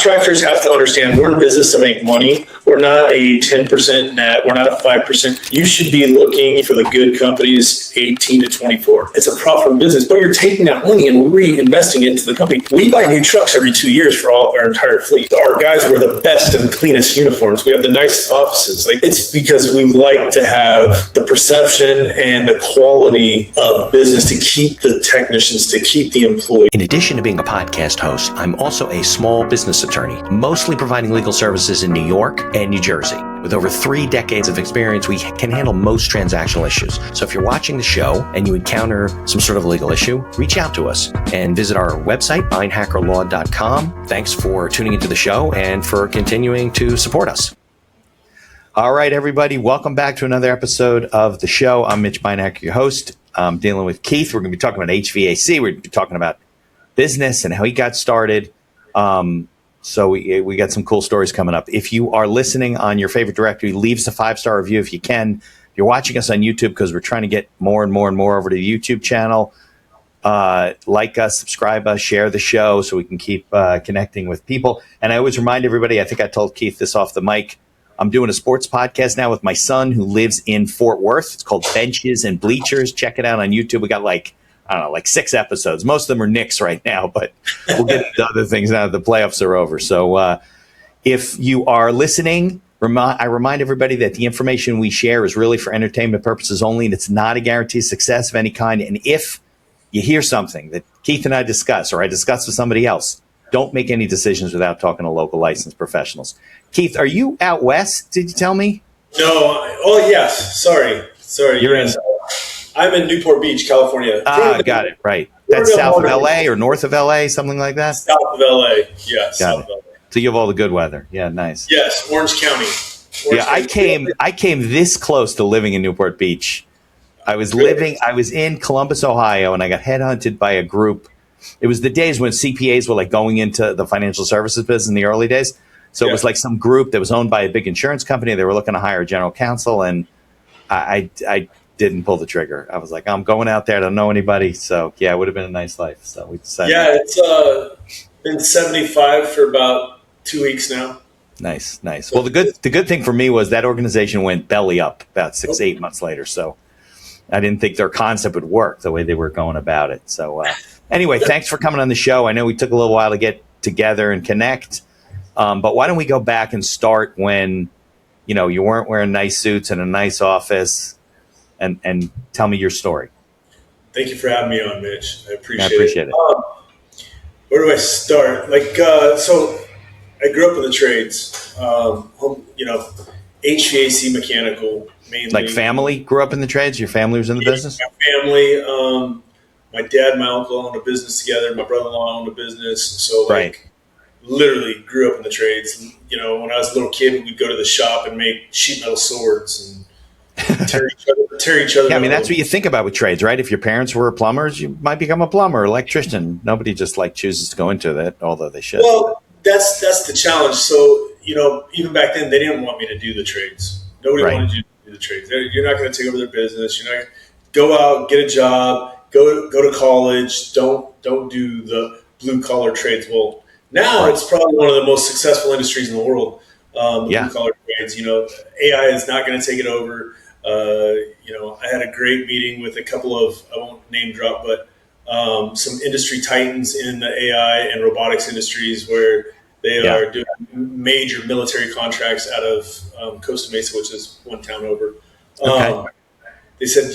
Contractors have to understand we're in business to make money. We're not a 10% net. We're not a 5%. You should be looking for the good companies, 18 to 24. It's a profitable business, but you're taking that money and reinvesting it into the company. We buy new trucks every 2 years for all of our entire fleet. Our guys wear the best and cleanest uniforms. We have the nicest offices. Like, it's because we like to have the perception and the quality of business to keep the technicians, to keep the employees. In addition to being a podcast host, I'm also a small business attorney, mostly providing legal services in New York and New Jersey. With over 3 decades of experience, we can handle most transactional issues. So if you're watching the show and you encounter some sort of legal issue, reach out to us and visit our website, beinhakerlaw.com. Thanks for tuning into the show and for continuing to support us. All right, everybody, welcome back to another episode of the show. I'm Mitch Beinhaker, your host. I'm dealing with Keith. We're going to be talking about HVAC. We're going to be talking about business and how he got started. So we got some cool stories coming up. If you are listening on your favorite directory, leave us a 5-star review if you can. If you're watching us on YouTube, because we're trying to get more and more and more over to the YouTube channel, like us, subscribe us, share the show so we can keep connecting with people. And I always remind everybody, I think I told Keith this off the mic, I'm doing a sports podcast now with my son who lives in Fort Worth. It's called Benches and Bleachers. Check it out on YouTube. We got like 6 episodes. Most of them are Knicks right now, but we'll get into other things now that the playoffs are over. So if you are listening, I remind everybody that the information we share is really for entertainment purposes only, and it's not a guarantee of success of any kind. And if you hear something that Keith and I discuss, or I discuss with somebody else, don't make any decisions without talking to local licensed professionals. Keith, are you out west, did you tell me? No. Oh, yes. Sorry. You're in... I'm in Newport Beach, California. Got it. Right. That's south of LA or north of LA, something like that? South of LA. Yeah. South of LA. So you have all the good weather. Yeah, nice. Yes, Orange County. I came this close to living in Newport Beach. I was in Columbus, Ohio, and I got headhunted by a group. It was the days when CPAs were like going into the financial services business in the early days. So It was like some group that was owned by a big insurance company. They were looking to hire a general counsel, and I didn't pull the trigger. I was like, I'm going out there. I don't know anybody. So yeah, it would have been a nice life. So we decided. Yeah, it's been 75 for about 2 weeks now. Nice. Well, the good thing for me was that organization went belly up about 8 months later. So I didn't think their concept would work the way they were going about it. So anyway, thanks for coming on the show. I know we took a little while to get together and connect. But why don't we go back and start when, you weren't wearing nice suits in a nice office, and tell me your story. Thank you for having me on, Mitch. I appreciate it. Where do I start? So I grew up in the trades, HVAC mechanical mainly. Like family grew up in the trades? Your family was in the business? My family, my dad and my uncle owned a business together. My brother-in-law owned a business. So literally grew up in the trades. When I was a little kid, we'd go to the shop and make sheet metal swords and tear each other. Yeah, I mean, that's what you think about with trades, right? If your parents were plumbers, you might become a plumber, electrician. Nobody just chooses to go into that, although they should. Well, that's the challenge. So, even back then, they didn't want me to do the trades. Nobody wanted you to do the trades. You're not going to take over their business. You're not go out, get a job, go to college. Don't do the blue collar trades. Well, now it's probably one of the most successful industries in the world. Blue collar trades. AI is not going to take it over. I had a great meeting with a couple of, I won't name drop, but some industry titans in the AI and robotics industries where they are doing major military contracts out of Costa Mesa, which is one town over. They said,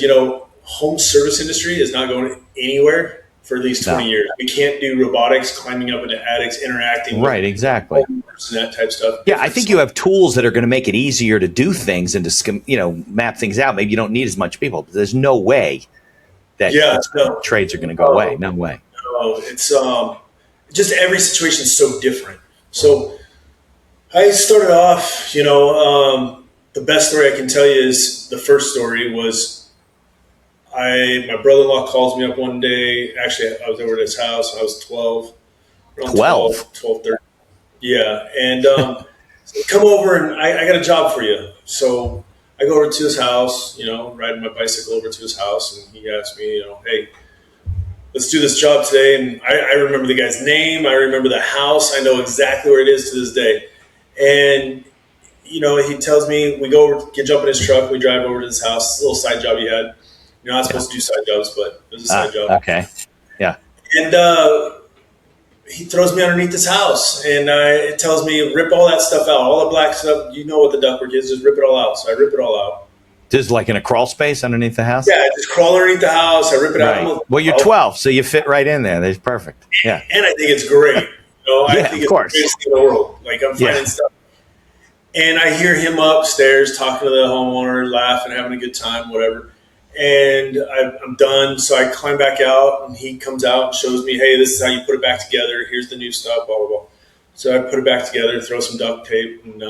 home service industry is not going anywhere for at least 20 years. We can't do robotics, climbing up into attics, interacting with exactly. And that type stuff. Yeah, I think you have tools that are going to make it easier to do things and to map things out. Maybe you don't need as much people, but there's no way that trades are going to go away. No way. No, it's just every situation is so different. So I started off, the best story I can tell you is the first story was my brother-in-law calls me up one day. Actually, I was over at his house. I was 12. 12? 13. Yeah. And said, come over and I got a job for you. So I go over to his house, riding my bicycle over to his house. And he asked me, hey, let's do this job today. And I remember the guy's name. I remember the house. I know exactly where it is to this day. And, you know, he tells me, we go over, jump in his truck. We drive over to his house. It's a little side job he had. You're not supposed to do side jobs, but it was a side job. Okay. Yeah. And he throws me underneath his house, and it tells me, rip all that stuff out, all the black stuff. You know what the ductwork is, just rip it all out. So I rip it all out. Just like in a crawl space underneath the house? Yeah, I just crawl underneath the house. I rip it out. Well, you're 12, so you fit right in there. That's perfect. Yeah. And I think it's great. You know, I think it's the greatest thing in the world. Like, I'm finding stuff. And I hear him upstairs talking to the homeowner, laughing, having a good time, whatever. And I'm done. So I climb back out, and he comes out and shows me, hey, this is how you put it back together. Here's the new stuff, blah, blah, blah. So I put it back together, throw some duct tape, and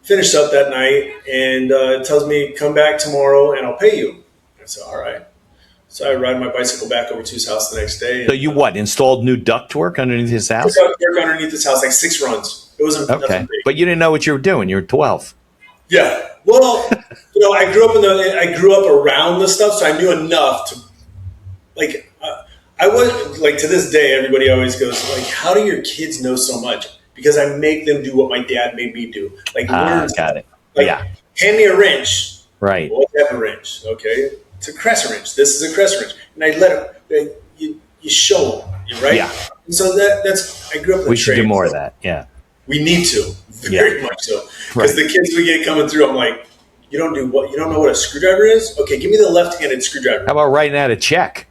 finished up that night. And it tells me, come back tomorrow, and I'll pay you. I said, all right. So I ride my bicycle back over to his house the next day. So you installed new ductwork underneath his house? Ductwork underneath his house, like 6 runs. It wasn't nothing big. But you didn't know what you were doing. You were 12. Yeah. Well, you know, I grew up around the stuff, so I knew enough to, like, I was like, to this day, everybody always goes like, how do your kids know so much? Because I make them do what my dad made me do. Like, learn got it. Like, hand me a wrench. Right. Well, what's that wrench? Okay. It's a crescent wrench. This is a crescent wrench. And I let them, you show them, right? Yeah. And so that's, I grew up in the We should trade, do more of that. Yeah. We need to, very much so. Because the kids we get coming through, I'm like, you don't know what a screwdriver is? Okay, give me the left-handed screwdriver. How about writing out a check?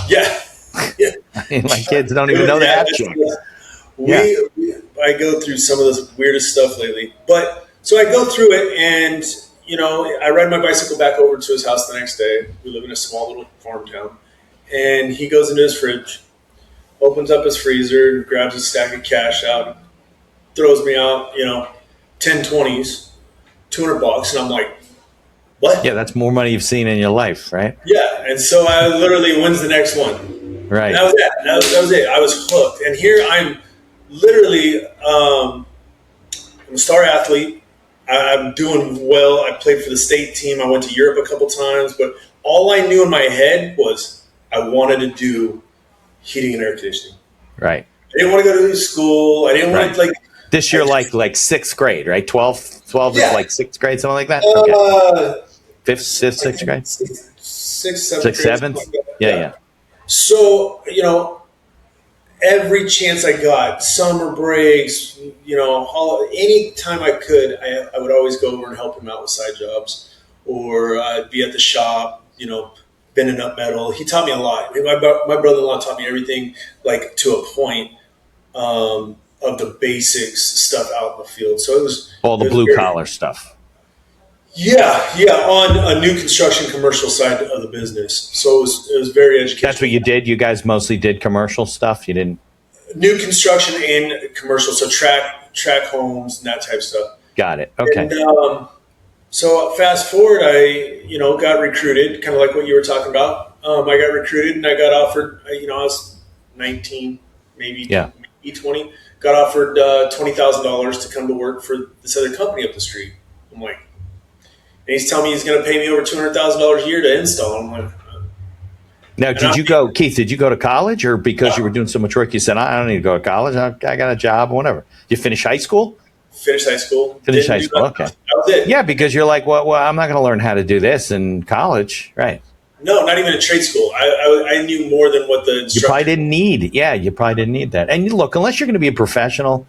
Yeah. I mean, my kids don't even know that check. I go through some of the weirdest stuff lately. But so I go through it, and, you know, I ride my bicycle back over to his house the next day. We live in a small little farm town. And he goes into his fridge, opens up his freezer, grabs a stack of cash out, throws me out, you know, 10 20s, $200, and I'm like, what? Yeah, that's more money you've seen in your life, right? Yeah, and so I literally, when's the next one? Right. And that was it. That was it. I was hooked. And here I'm literally, I'm a star athlete. I'm doing well. I played for the state team. I went to Europe a couple times, but all I knew in my head was I wanted to do heating and air conditioning. Right. I didn't want to go to school. I didn't want to, like, this year, like 6th grade, right? 12 is like 6th grade, something like that? Okay. 5th, 6th grade? 6th, 7th? Yeah. So, you know, every chance I got, summer breaks, you know, any time I could, I would always go over and help him out with side jobs, or I'd be at the shop, you know, bending up metal. He taught me a lot. My brother-in-law taught me everything, like, to a point, of the basics stuff out in the field. So it was all the blue collar stuff. Yeah, on a new construction commercial side of the business. So it was very educational. That's what you did? You guys mostly did commercial stuff? You didn't? New construction and commercial, so track homes and that type of stuff. Got it. Okay. And, so fast forward, I got recruited, kind of like what you were talking about. I got recruited and I got offered, I was 19, maybe 20. Got offered $20,000 to come to work for this other company up the street. I'm like, and he's telling me he's going to pay me over $200,000 a year to install. I'm like, now, Keith, did you go to college, or because you were doing so much work, you said, I don't need to go to college. I got a job or whatever. You finish high school? Finished high school. Finish high school. Okay. That was it. Yeah, because you're like, well, I'm not going to learn how to do this in college. Right. No, not even a trade school. I knew more than what the instructor. You probably didn't need. Yeah, you probably didn't need that. And look, unless you're going to be a professional,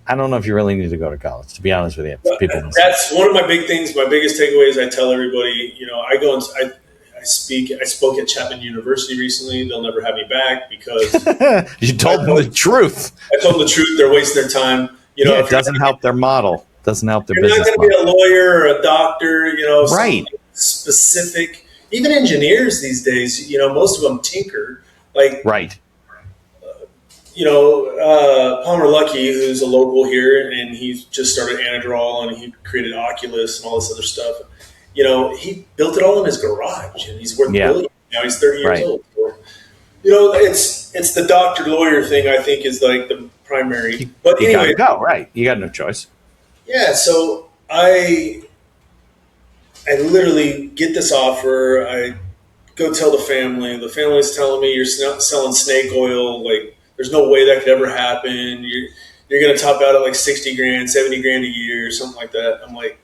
I don't know if you really need to go to college, to be honest with you. That's one of my big things. My biggest takeaway is I tell everybody, I go and I spoke at Chapman University recently. They'll never have me back because you told them the truth. I told them the truth. They're wasting their time. It doesn't help their model. Doesn't help their business. You're not going to be a lawyer or a doctor. Right. Specific. Even engineers these days, most of them tinker. Like, right. Palmer Luckey, who's a local here, and he's just started Anadrol, and he created Oculus and all this other stuff. He built it all in his garage, and he's worth billions. Now he's 30 years old. So, it's the doctor lawyer thing. I think is like the primary. But you anyway, gotta go right. You got no choice. Yeah. So I literally get this offer. I go tell the family. The family's telling me you're selling snake oil. Like, there's no way that could ever happen. You're going to top out at like 60 grand, 70 grand a year, or something like that. I'm like,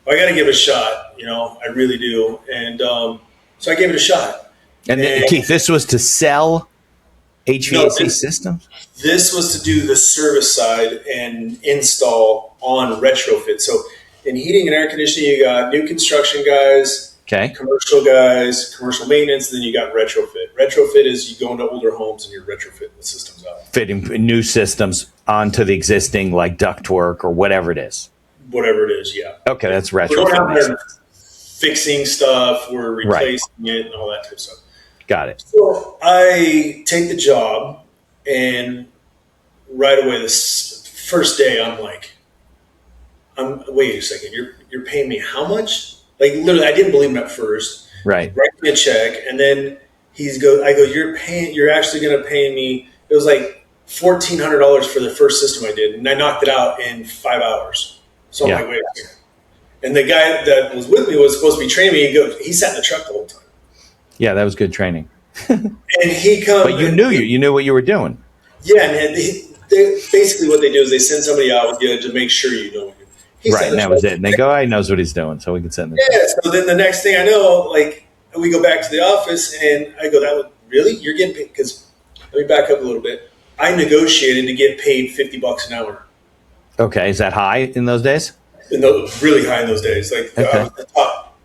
well, I got to give it a shot. I really do. And so I gave it a shot. And Keith, this was to sell HVAC systems? This was to do the service side and install on retrofit. So in heating and air conditioning, you got new construction guys, commercial guys, commercial maintenance, then you got retrofit. Retrofit is you go into older homes and you're retrofitting the systems out. Fitting new systems onto the existing, like ductwork or whatever it is. Whatever it is, yeah. Okay, that's retrofit. We're going out there fixing stuff, we're replacing it and all that type of stuff. Got it. So I take the job, and right away, this first day, I'm like, wait a second, you're paying me how much? Like, literally, I didn't believe him at first. Right. Write me a check, and then I go, you're actually going to pay me. It was like $1,400 for the first system I did, and I knocked it out in 5 hours. So I'm like, wait a second. And the guy that was with me was supposed to be training me. He sat in the truck the whole time. Yeah, that was good training. And he comes. But you knew what you were doing. Yeah, and they basically what they do is they send somebody out with you to make sure you know what you're doing. Right, and that was it. And they go, he knows what he's doing, so we can send him. Yeah, so then the next thing I know, like, we go back to the office, and I go, really? You're getting paid? Because, let me back up a little bit. I negotiated to get paid $50 an hour. Okay, is that high in those days? Really high in those days. Like, I was the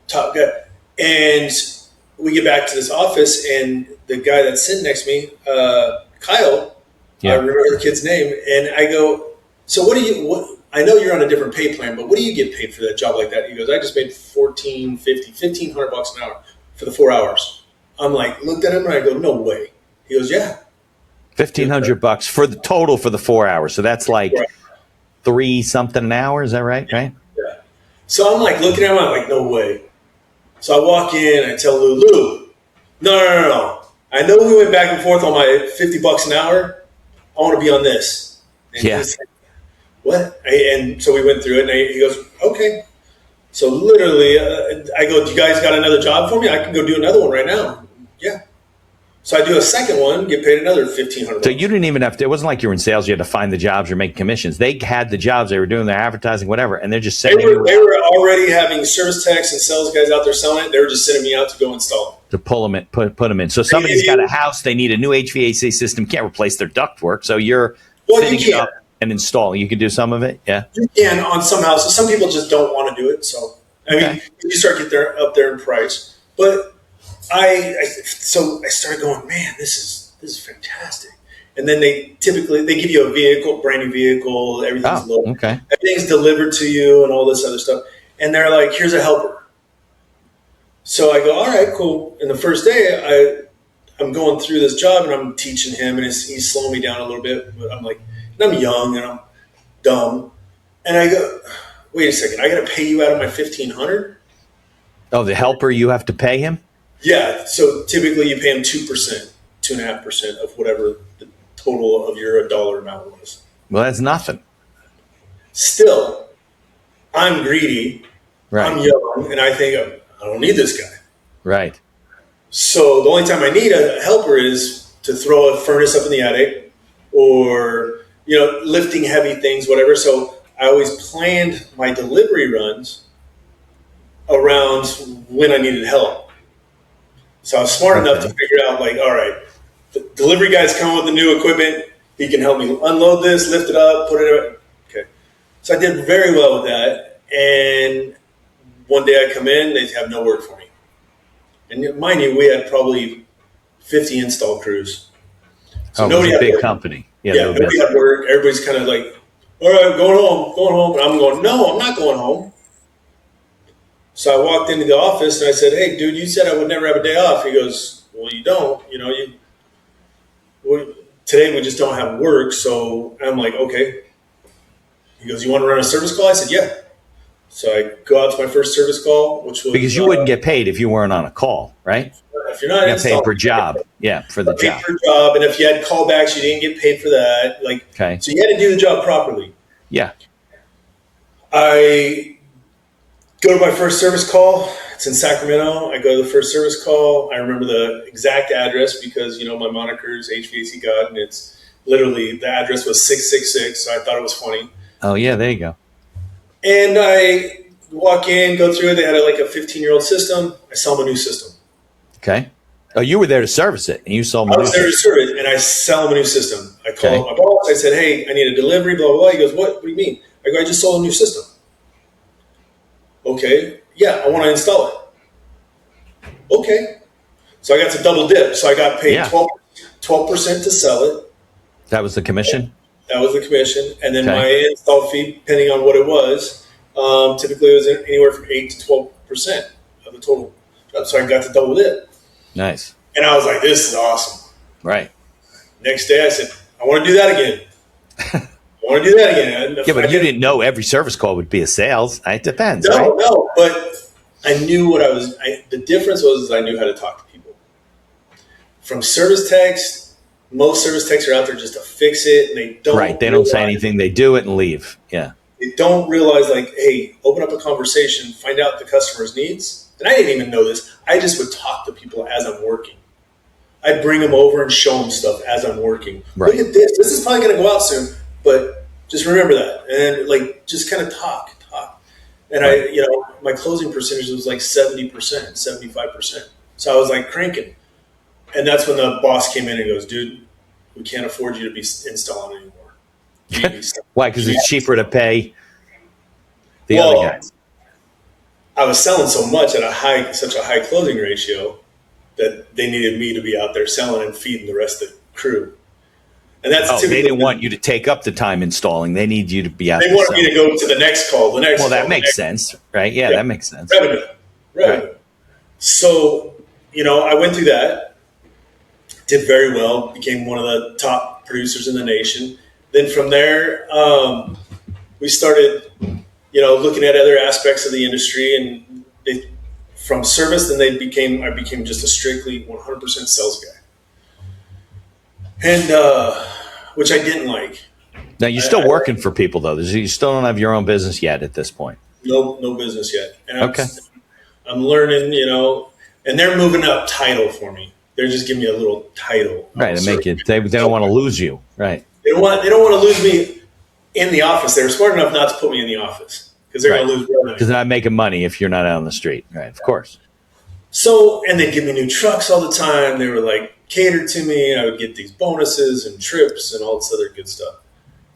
top guy. And we get back to this office, and the guy that's sitting next to me, Kyle, I remember the kid's name, and I go, so I know you're on a different pay plan, but what do you get paid for that job like that? He goes, I just made $1,500 an hour for the 4 hours. I'm like, looked at him, and I go, no way. He goes, yeah. $1,500 for the total for the 4 hours. So that's like $3 something an hour. Is that right? Right. Yeah. So I'm like looking at him. I'm like, no way. So I walk in. I tell Lou, no. I know we went back and forth on my $50 an hour. I want to be on this. And he's like, what? And so we went through it, and he goes, okay. So literally, I go, do you guys got another job for me? I can go do another one right now. Yeah. So I do a second one, get paid another $1,500. So you didn't even have to. It wasn't like you were in sales. You had to find the jobs or make commissions. They had the jobs. They were doing their advertising, whatever, and they're just sending. They were already having service techs and sales guys out there selling it. They were just sending me out to go install it. To pull them in, put them in. So somebody's got a house. They need a new HVAC system. Can't replace their ductwork. So you're fitting it up and installing. You can do some of it. Yeah. You can on some houses. Some people just don't want to do it. So I mean, you start getting up there in price, but. So I started going, man, this is fantastic. And then they give you a vehicle, brand new vehicle, everything's loaded. Okay. Everything's delivered to you and all this other stuff. And they're like, here's a helper. So I go, all right, cool. And the first day I'm going through this job and I'm teaching him, and he's slowing me down a little bit, but I'm like, and I'm young and I'm dumb. And I go, wait a second, I got to pay you out of my $1,500? Oh, the helper, you have to pay him? Yeah, so typically you pay them 2%, 2.5% of whatever the total of your dollar amount was. Well, that's nothing. Still, I'm greedy. Right. I'm young, and I think I don't need this guy. Right. So the only time I need a helper is to throw a furnace up in the attic, or lifting heavy things, whatever. So I always planned my delivery runs around when I needed help. So I was smart enough to figure out, like, all right, the delivery guy's coming with the new equipment. He can help me unload this, lift it up, put it. Okay. So I did very well with that. And one day I come in, they have no work for me. And mind you, we had probably 50 install crews. So it was a big company. Yeah, nobody had work. Everybody's kind of like, all right, going home. And I'm going, no, I'm not going home. So I walked into the office and I said, hey, dude, you said I would never have a day off. He goes, well, you don't. Today we just don't have work. So I'm like, okay. He goes, you want to run a service call? I said, yeah. So I go out to my first service call, which was... Because you wouldn't get paid if you weren't on a call, right? If you're not you get paid per job. Yeah, for the job. Per job. And if you had callbacks, you didn't get paid for that. So you had to do the job properly. Yeah. I Go to my first service call. It's in Sacramento. I go to the first service call. I remember the exact address because, you know, my moniker is HVAC God, and it's literally the address was 666, so I thought it was funny. Oh, yeah, there you go. And I walk in, go through it. They had like a 15-year-old system. I sell them a new system. Okay. Oh, you were there to service it, and you sold them I was there to service it, and I sell them a new system. I call up my boss. I said, hey, I need a delivery, blah, blah, blah. He goes, what do you mean? I go, I just sold a new system. Okay. Yeah, I want to install it. Okay. So I got to double dip. So I got paid 12% to sell it. That was the commission? That was the commission. And then my install fee, depending on what it was, typically it was anywhere from 8 to 12% of the total. So I got to double dip. Nice. And I was like, this is awesome. Right. Next day I said, I want to do that again. I want to do that again. Yeah, but you didn't know every service call would be a sales. It depends. No, but I knew what I was. The difference was I knew how to talk to people. From service techs, most service techs are out there just to fix it, and they don't. Right, they don't say anything. They do it and leave. Yeah. They don't realize, like, hey, open up a conversation, find out the customer's needs. And I didn't even know this. I just would talk to people as I'm working. I'd bring them over and show them stuff as I'm working. Right. Look at this. This is probably going to go out soon, but just remember that. And like, just kind of talk. And my closing percentage was like 70%, 75%. So I was like cranking. And that's when the boss came in and goes, dude, we can't afford you to be installing anymore. Why? Because it's cheaper to pay the other guys. I was selling so much at such a high closing ratio that they needed me to be out there selling and feeding the rest of the crew. And that's they didn't want you to take up the time installing. They need you to be out there. They wanted me to go to the next call, Well, that makes sense, right? Yeah, that makes sense. Revenue. Right. So, I went through that, did very well, became one of the top producers in the nation. Then from there, we started, looking at other aspects of the industry, and from service, then I became just a strictly 100% sales guy. And which I didn't like. Now you're still working for people though. You still don't have your own business yet at this point. No business yet. And I'm learning, and they're moving up title for me. They're just giving me a little title. Right, to make it. They don't want to lose you. Right. They don't want to lose me in the office. They were smart enough not to put me in the office because they're going to lose revenue. Because they're not making money if you're not out on the street. Right. Of course. So, and they'd give me new trucks all the time. They were like catered to me. I would get these bonuses and trips and all this other good stuff.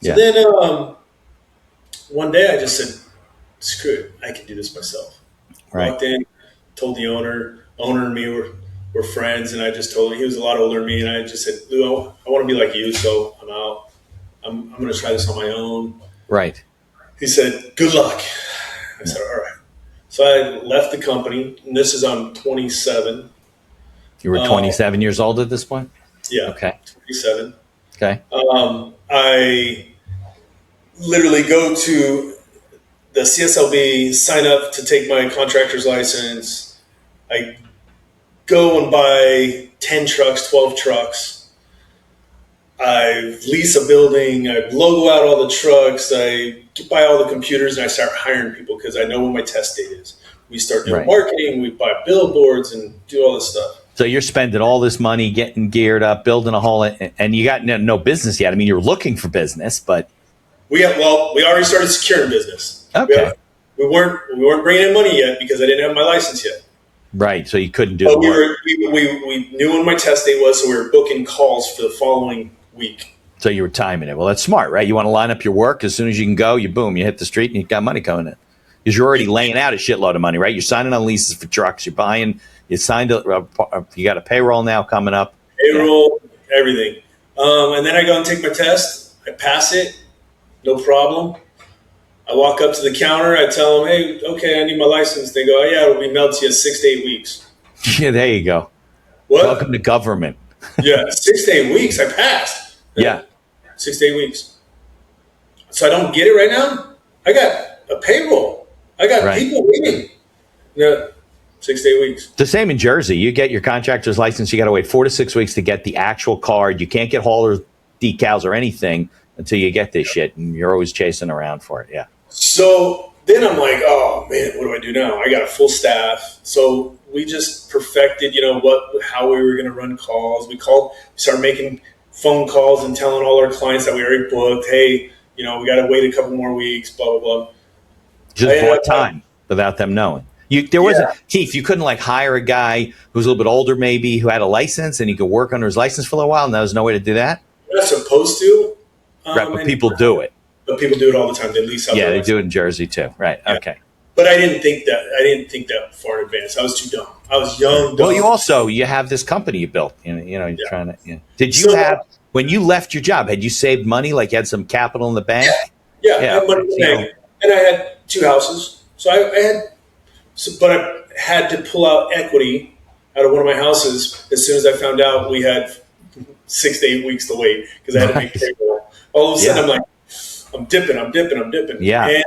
So then one day I just said, screw it. I can do this myself. Right. Walked in, told the owner and me were friends. And I just told him, he was a lot older than me. And I just said, Lou, I want to be like you. So I'm out. I'm going to try this on my own. Right. He said, good luck. I said, all right. So I left the company, and this is on 27. You were 27 years old at this point? Yeah. Okay. 27. Okay. I literally go to the CSLB, sign up to take my contractor's license. I go and buy 10 trucks, 12 trucks. I lease a building. I logo out all the trucks. I buy all the computers, and I start hiring people because I know when my test date is. We start doing marketing. We buy billboards and do all this stuff. So you're spending all this money getting geared up, building a whole, and you got no business yet. I mean, you're looking for business, but we already started securing business. Okay. We weren't bringing in money yet because I didn't have my license yet. Right. So you couldn't do but it. We knew when my test date was, so we were booking calls for the following week. So you were timing it. Well, that's smart, right? You want to line up your work as soon as you can go. You hit the street and you got money coming in because you're already laying out a shitload of money, right? You're signing on leases for trucks. You're buying. You signed. You got a payroll now coming up. Payroll, everything. And then I go and take my test. I pass it, no problem. I walk up to the counter. I tell them, "Hey, okay, I need my license." They go, "Oh, yeah, it'll be mailed to you 6 to 8 weeks." Yeah, there you go. What? Welcome to government. Yeah, 6 to 8 weeks. I passed. Yeah. 6 to 8 weeks. So I don't get it right now. I got a payroll. I got people waiting. Yeah, 6 to 8 weeks. The same in Jersey. You get your contractor's license. You got to wait 4 to 6 weeks to get the actual card. You can't get hauler decals or anything until you get this shit, and you're always chasing around for it. Yeah. So then I'm like, oh man, what do I do now? I got a full staff. So we just perfected, how we were going to run calls. We started making phone calls and telling all our clients that we already booked, hey, we got to wait a couple more weeks, blah, blah, blah. Just bought time without them knowing. There wasn't, Keith, you couldn't like hire a guy who was a little bit older maybe, who had a license and he could work under his license for a little while, and there was no way to do that? You're not supposed to. Right, but people do it. But people do it all the time. They lease out. Yeah, they do it in Jersey too. Right, yeah. Okay. But I didn't think that far in advance. I was too dumb. I was young. Dumb. Well, you have this company you built. You're trying to. Did you when you left your job? Had you saved money? Like you had some capital in the bank? Yeah. I had money in the bank, and I had 2 houses. So but I had to pull out equity out of one of my houses as soon as I found out we had 6 to 8 weeks to wait because I had to make payroll. All of a sudden, I'm like, I'm dipping. Yeah. And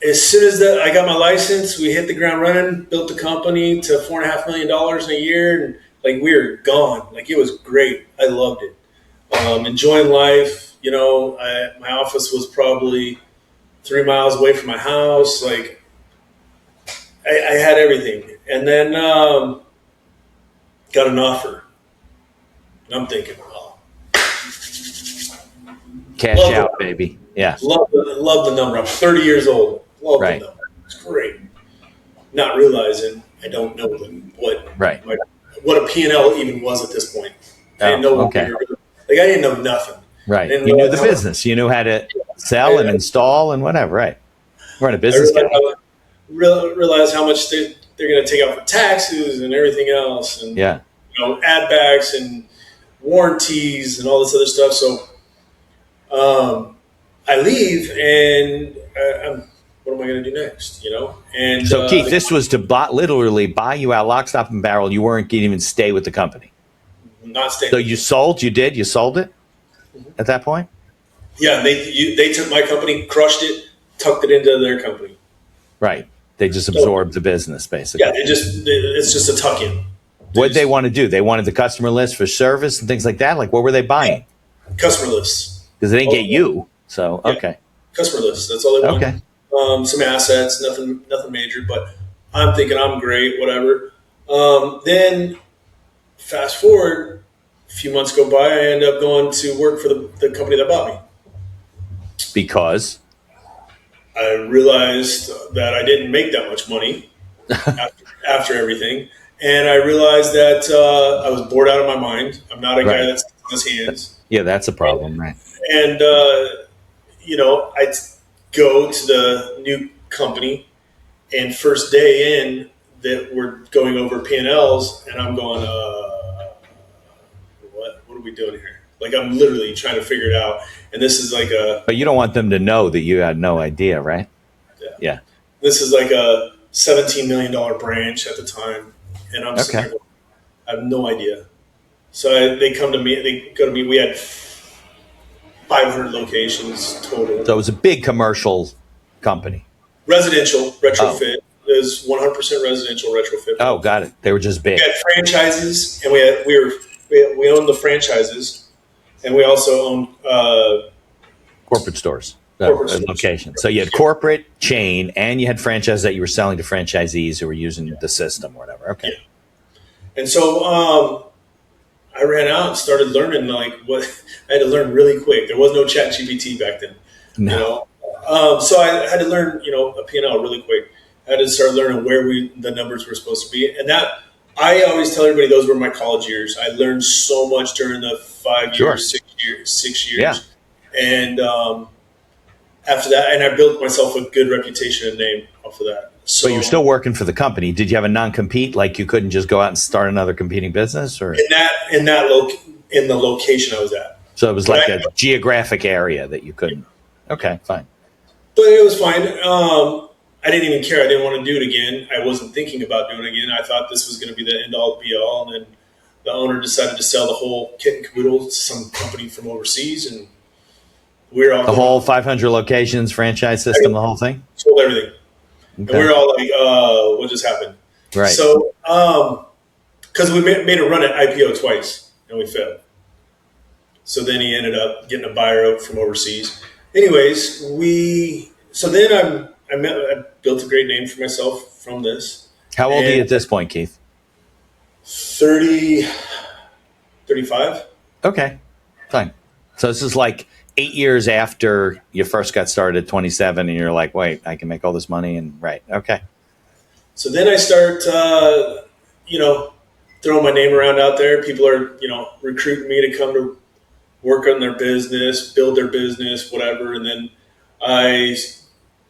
as soon as I got my license, we hit the ground running, built the company to $4.5 million in a year, and like we were gone. Like it was great. I loved it. Enjoying life. My office was probably 3 miles away from my house. Like I had everything, and then got an offer. And I'm thinking, cash out, baby. Yeah. Love the number. I'm 30 years old. Love the number. It's great. Not realizing I don't know what a P&L even was at this point. I didn't know I didn't know nothing. Right. You knew the business. You knew how to sell and install and whatever. Right. We're in a business guy. Realize how much they're going to take out for taxes and everything else, and ad backs and warranties and all this other stuff. So I leave, and what am I going to do next? And so Keith, this was to literally buy you out lock, stock, and barrel. You weren't going to even stay with the company. Not staying. So you sold. You did. You sold it at that point. Yeah, they took my company, crushed it, tucked it into their company. Right. They just absorbed the business, basically. Yeah, it's just a tuck-in. What did they want to do? They wanted the customer list for service and things like that? Like, what were they buying? Customer lists. Because they didn't get you. So, okay. Customer lists. That's all they want. Okay. Some assets, nothing major, but I'm thinking I'm great, whatever. Then, fast forward, a few months go by, I end up going to work for the company that bought me. Because? I realized that I didn't make that much money after everything. And I realized that I was bored out of my mind. I'm not a guy that's on his hands. Yeah, that's a problem, right? And, I'd go to the new company, and first day in that we're going over P&Ls, and I'm going, what are we doing here? Like, I'm literally trying to figure it out. And this is like But you don't want them to know that you had no idea, right? Yeah. This is like a $17 million branch at the time. And I'm sitting there going, I have no idea. So they go to me. We had 500 locations total. So it was a big commercial company. Residential retrofit. It was 100% residential retrofit. Oh, got it. They were just big. We had franchises, and we owned the franchises, and we also owned corporate stores. Location. So you had corporate chain, and you had franchise that you were selling to franchisees who were using the system or whatever. Okay. Yeah. And so I ran out and started learning what I had to learn really quick. There was no Chat GPT back then. No. So I had to learn, a P&L really quick. I had to start learning where the numbers were supposed to be. And that, I always tell everybody those were my college years. I learned so much during the 5 years, 6 years. Yeah. And after that, and I built myself a good reputation and name off of that. So you're still working for the company. Did you have a non-compete? Like you couldn't just go out and start another competing business, or in the location I was at. So it was like a geographic area that you couldn't. Okay, fine. But it was fine. I didn't even care. I didn't want to do it again. I wasn't thinking about doing it again. I thought this was going to be the end-all, be-all. And then the owner decided to sell the whole kit and caboodle to some company from overseas. And we were all... The whole 500 locations, franchise system, the whole thing? Sold everything. Okay. And we were all like, what just happened? Right. So, because we made a run at IPO twice, and we failed. So then he ended up getting a buyer out from overseas. Anyways, we So then I built a great name for myself from this. How old are you And at this point, Keith? 30, 35. Okay, fine. So this is like 8 years after you first got started at 27, and you're like, wait, I can make all this money, and right, okay. So then I start, throwing my name around out there. People are, recruiting me to come to work on their business, build their business, whatever. And then I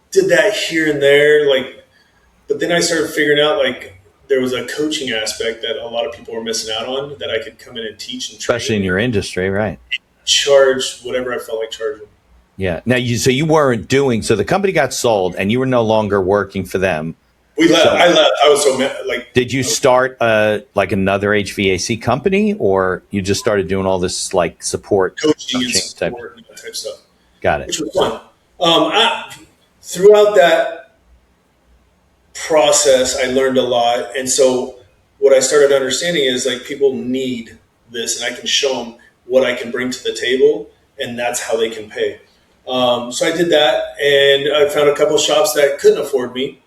did that here and there, but then I started figuring out there was a coaching aspect that a lot of people were missing out on that I could come in and teach and train, Especially in your industry, right? charge whatever I felt like charging. Yeah. Now, you weren't doing, so the company got sold, and you were no longer working for them. We left. So- I left. I was so mad. Did you start another HVAC company, or you just started doing all this support, coaching and type? support and that type of stuff, Got it. which was fun. Throughout that process, I learned a lot. And so what I started understanding is people need this, and I can show them what I can bring to the table, and that's how they can pay. So I did that, and I found a couple of shops that couldn't afford me,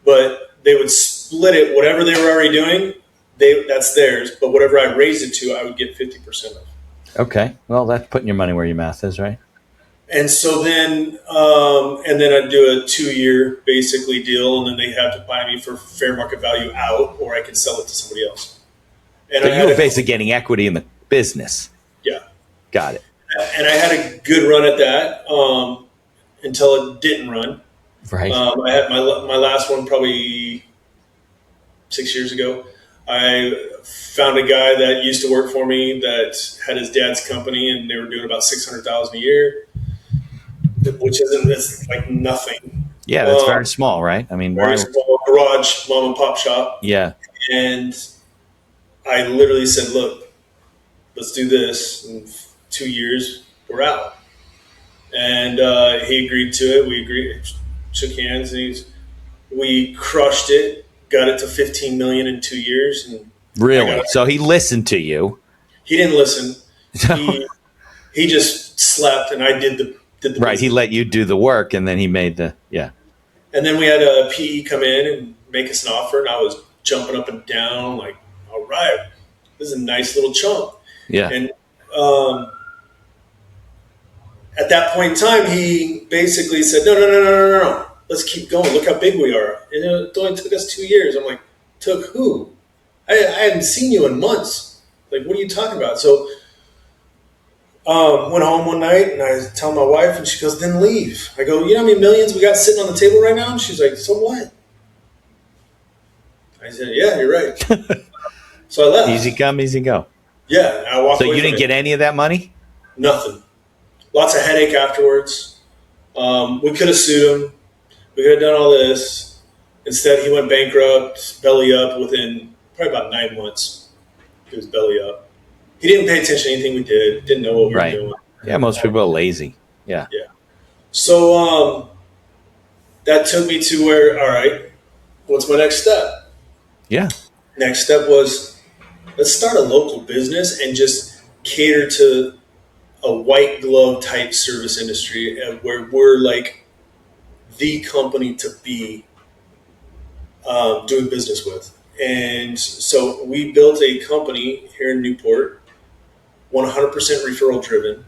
but they would split it. Whatever they were already doing, that's theirs. But whatever I raised it to, I would get 50% of. Okay. Well, that's putting your money where your mouth is, right? And so then I'd do a 2-year basically deal, and then they have to buy me for fair market value out, or I can sell it to somebody else. And So you were basically getting equity in the business. Yeah. Got it. And I had a good run at that until it didn't run. Right. I had my last one probably 6 years ago. I found a guy that used to work for me that had his dad's company, and they were doing about $600,000 a year, which it's like nothing. Yeah, that's very small, right? I mean, Very small garage, mom and pop shop. Yeah. And I literally said, "Look, let's do this. In 2 years, we're out." And he agreed to it. We agreed, shook hands, and we crushed it. Got it to 15 million in 2 years. And Really? So he listened to you. he didn't listen. He just slept, and I did the Right. He let you do the work, and then he made yeah. And then we had a PE come in and make us an offer, and I was jumping up and down like, all right, this is a nice little chunk. Yeah. And at that point in time, he basically said, no. Let's keep going. Look how big we are. And it only took us 2 years. I'm like, took who? I hadn't seen you in months. Like, what are you talking about? So went home one night, and I tell my wife, and she goes, then leave. I go, you know how many millions we got sitting on the table right now? And she's like, so what? I said, yeah, you're right. So I left. Easy come, easy go. Yeah, I walked So away you from didn't it. get any of that money? Nothing. Lots of headache afterwards. We could have sued him. We could have done all this. Instead, he went bankrupt, belly up within probably about 9 months. He was belly up. He didn't pay attention to anything we did. Didn't know what we were doing. Yeah, most people are lazy. Yeah. So that took me to where, all right, what's my next step? Yeah. Next step was, let's start a local business and just cater to a white glove type service industry where we're like the company to be doing business with. And so we built a company here in Newport, 100% referral driven.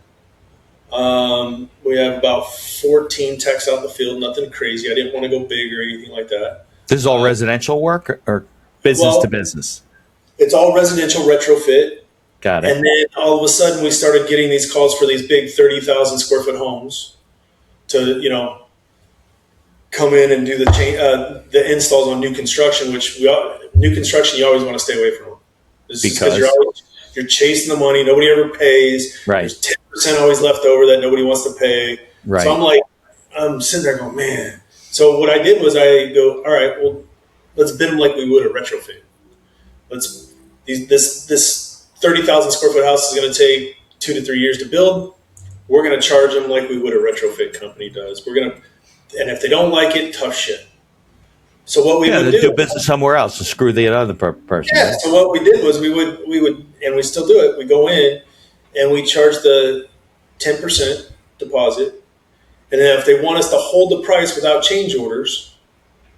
We have about 14 techs out in the field, nothing crazy. I didn't want to go big or anything like that. This is all residential work or business to business? It's all residential retrofit. Got it. And then all of a sudden we started getting these calls for these big 30,000 square foot homes to, come in and do the installs on new construction, new construction, you always want to stay away from. Because you're chasing the money. Nobody ever pays. Right. There's 10% always left over that nobody wants to pay. Right. So I'm sitting there going, man. So what I did was I go, all right, well, let's bid them like we would a retrofit. This 30,000 square foot house is going to take 2 to 3 years to build. We're going to charge them like we would a retrofit company does. And if they don't like it, tough shit. So what we would do business somewhere else and screw the other person. Yeah. Right? So what we did was we would, and we still do it. We go in and we charge the 10% deposit, And then if they want us to hold the price without change orders,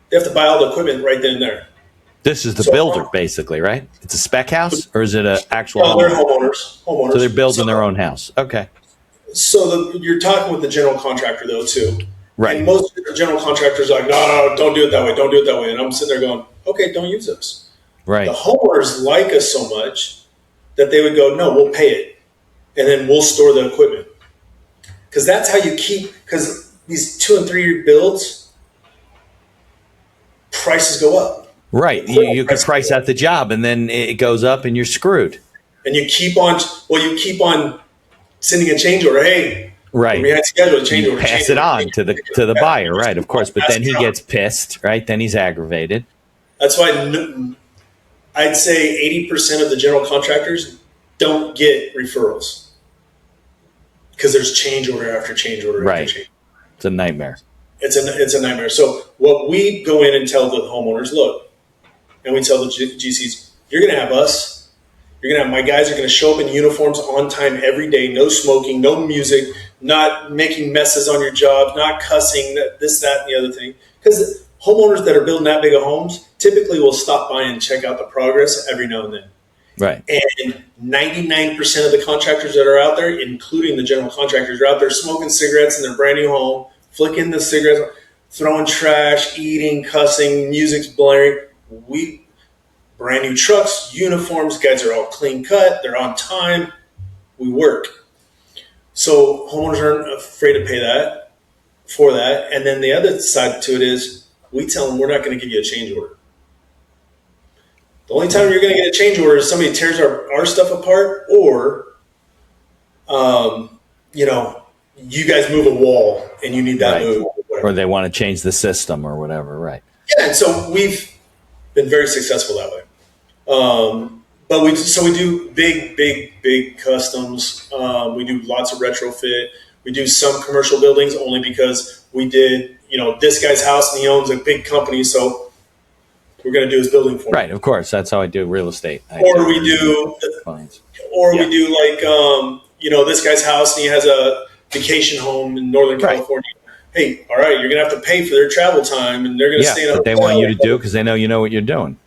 they have to buy all the equipment right then and there. This is the builder, basically, right? It's a spec house, or is it an actual? No, they're homeowners. So they're building their own house. Okay. So you're talking with the general contractor, though, too. Right. And most general contractors are like, no, don't do it that way. Don't do it that way. And I'm sitting there going, okay, don't use us. Right. The homeowners like us so much that they would go, no, we'll pay it. And then we'll store the equipment. Because that's how you keep, because these 2 and 3 year builds, prices go up. Right. You can price out the job and then it goes up and you're screwed. And you keep on sending a change order. Hey, right. We had scheduled a change order. Pass it on to the buyer, right? Of course. But then he gets pissed, right? Then he's aggravated. That's why I'd say 80% of the general contractors don't get referrals because there's change order after change order right. after change. It's a nightmare. It's a nightmare. So what we go in and tell the homeowners, look, and we tell the GCs, you're going to have us. You're going to have my guys are going to show up in uniforms on time every day. No smoking, no music, not making messes on your jobs, not cussing, this, that, and the other thing. Because homeowners that are building that big of homes typically will stop by and check out the progress every now and then. Right. And 99% of the contractors that are out there, including the general contractors, are out there smoking cigarettes in their brand new home, flicking the cigarettes, throwing trash, eating, cussing, music's blaring. Brand new trucks, uniforms, guys are all clean cut, they're on time, we work. So homeowners aren't afraid to pay that for that. And then the other side to it is we tell them we're not going to give you a change order. The only time you're going to get a change order is somebody tears our stuff apart or, you guys move a wall and you need that right. move. Or they want to change the system or whatever, right. Yeah, and so we've been very successful that way. But we do big customs. We do lots of retrofit. We do some commercial buildings only because we did, this guy's house and he owns a big company. So we're going to do his building for him. Right. Of course. That's how I do real estate. We do this guy's house and he has a vacation home in Northern California. Hey, all right, you're going to have to pay for their travel time and they're going to stay in a hotel. They want you to do because they know you know what you're doing.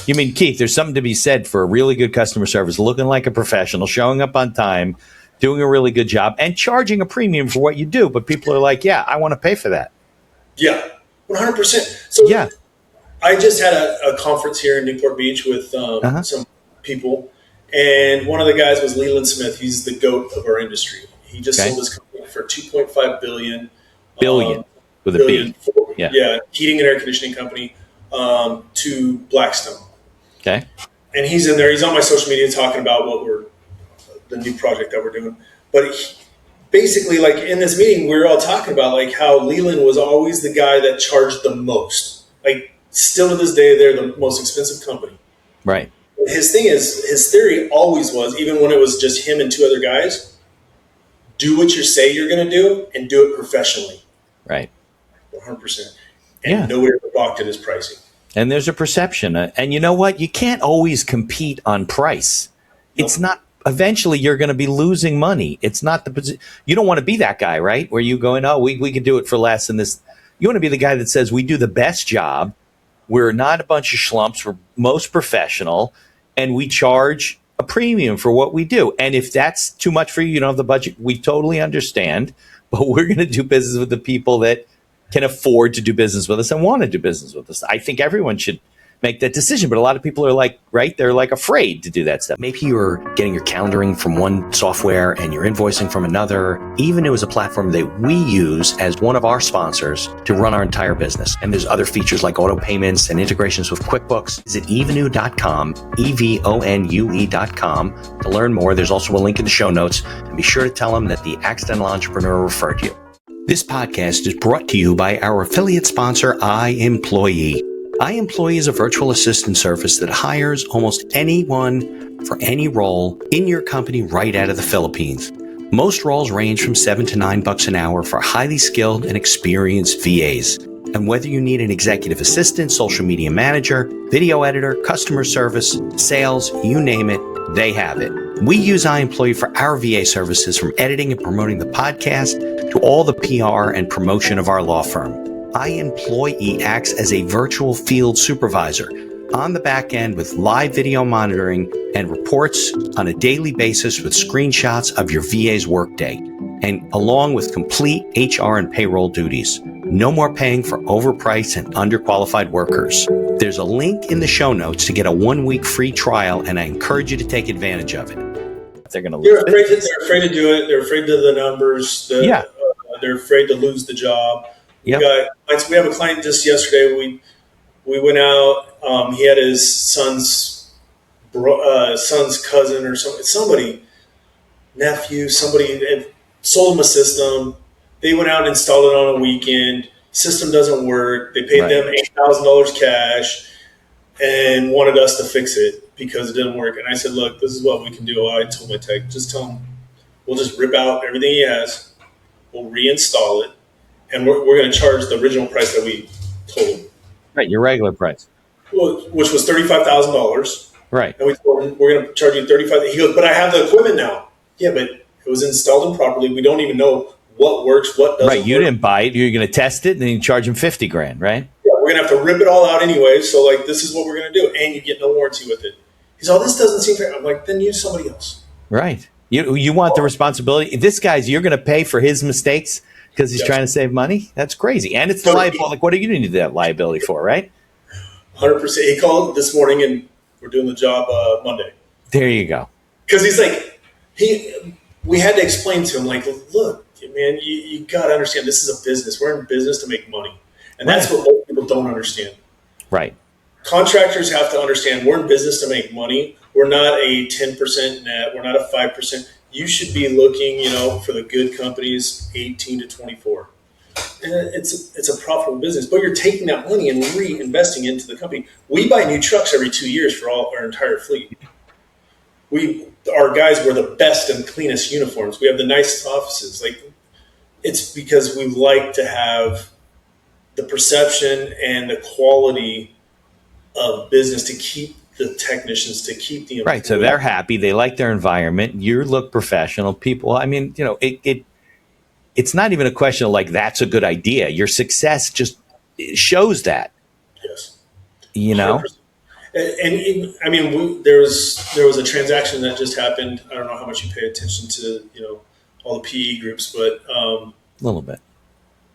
You mean, Keith, there's something to be said for a really good customer service, looking like a professional, showing up on time, doing a really good job, and charging a premium for what you do. But people are like, yeah, I want to pay for that. Yeah, 100%. So yeah, I just had a conference here in Newport Beach with some people, and one of the guys was Leland Smith. He's the GOAT of our industry. He just sold his company for $2.5 billion. Billion with a B. Yeah, heating and air conditioning company. To Blackstone. Okay. And he's in there. He's on my social media talking about the new project that we're doing. But basically, like in this meeting, we were all talking about like how Leland was always the guy that charged the most. Like still to this day, they're the most expensive company. Right. His theory always was, even when it was just him and 2 other guys, do what you say you're going to do and do it professionally. Right. 100%. And nobody ever balked at his pricing. And there's a perception. And you know what? You can't always compete on price. Nope. It's not. Eventually, you're going to be losing money. It's not the position. You don't want to be that guy, right? Where you going, oh, we can do it for less than this. You want to be the guy that says, we do the best job. We're not a bunch of schlumps. We're most professional. And we charge a premium for what we do. And if that's too much for you, you don't have the budget. We totally understand. But we're going to do business with the people that can afford to do business with us and want to do business with us. I think everyone should make that decision, but a lot of people are like, right, they're like afraid to do that stuff. Maybe you're getting your calendaring from one software and you're invoicing from another. Evenoo is a platform that we use as one of our sponsors to run our entire business. And there's other features like auto payments and integrations with QuickBooks. Visit evenoo.com, EVONUE.com to learn more. There's also a link in the show notes, and be sure to tell them that the Accidental Entrepreneur referred you. This podcast is brought to you by our affiliate sponsor, iEmployee. iEmployee is a virtual assistant service that hires almost anyone for any role in your company right out of the Philippines. Most roles range from $7 to $9 an hour for highly skilled and experienced VAs. And whether you need an executive assistant, social media manager, video editor, customer service, sales, you name it, they have it. We use iEmployee for our VA services, from editing and promoting the podcast to all the PR and promotion of our law firm. iEmployee acts as a virtual field supervisor on the back end with live video monitoring and reports on a daily basis with screenshots of your VA's workday, and along with complete HR and payroll duties. No more paying for overpriced and underqualified workers. There's a link in the show notes to get a 1-week free trial, and I encourage you to take advantage of it. They're going to They're afraid to do it. They're afraid of the numbers. They're afraid to lose the job. Yep. We have a client just yesterday. We went out. He had his son's cousin or somebody nephew. Somebody had sold him a system. They went out and installed it on a weekend. System doesn't work. They paid them $8,000 cash and wanted us to fix it because it didn't work. And I said, look, this is what we can do. I told my tech, just tell him we'll just rip out everything he has. We'll reinstall it. And we're going to charge the original price that we told him. Right, your regular price. Well, which was $35,000. Right. And we told him, we're going to charge you $35,000. He goes, but I have the equipment now. Yeah, but it was installed improperly. We don't even know what works, what doesn't. Right, you didn't buy it. You're going to test it, and then you charge him $50,000, right? Yeah, we're going to have to rip it all out anyway. So, this is what we're going to do. And you get no warranty with it. He's, this doesn't seem fair. I'm like, then use somebody else. Right. You want the responsibility. This guy's, you're going to pay for his mistakes because he's trying to save money? That's crazy. And it's the liability. What do you need that liability for, right? 100%. He called this morning, and we're doing the job Monday. There you go. Because he's like, we had to explain to him, look, man, you got to understand this is a business. We're in business to make money. And that's what most people don't understand. Right. Contractors have to understand we're in business to make money. We're not a 10% net. We're not a 5%. You should be looking, for the good companies, 18 to 24. And it's a profitable business, but you're taking that money and reinvesting into the company. We buy new trucks every 2 years for our entire fleet. Our guys wear the best and cleanest uniforms. We have the nicest offices. It's because we like to have the perception and the quality of business to keep the technicians, to keep the employees. Right. So they're happy. They like their environment. You look professional. People, it's not even a question of that's a good idea. Your success just shows that. Yes. 100%. And there was a transaction that just happened. I don't know how much you pay attention to, all the PE groups, but a little bit.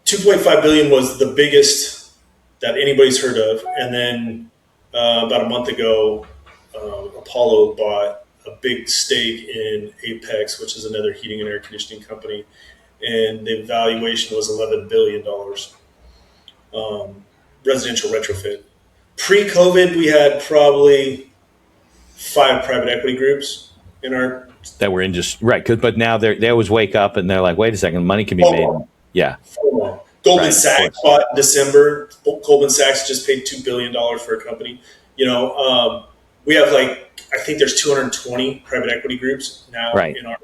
$2.5 billion was the biggest that anybody's heard of. And then about a month ago, Apollo bought a big stake in Apex, which is another heating and air conditioning company. And the valuation was $11 billion. Residential retrofit. Pre-COVID, we had probably 5 private equity groups in our... That were in right. But now they always wake up and they're like, wait a second, money can be made. Yeah. Goldman Sachs bought in December. Goldman Sachs just paid $2 billion for a company. We have I think there's 220 private equity groups now in our...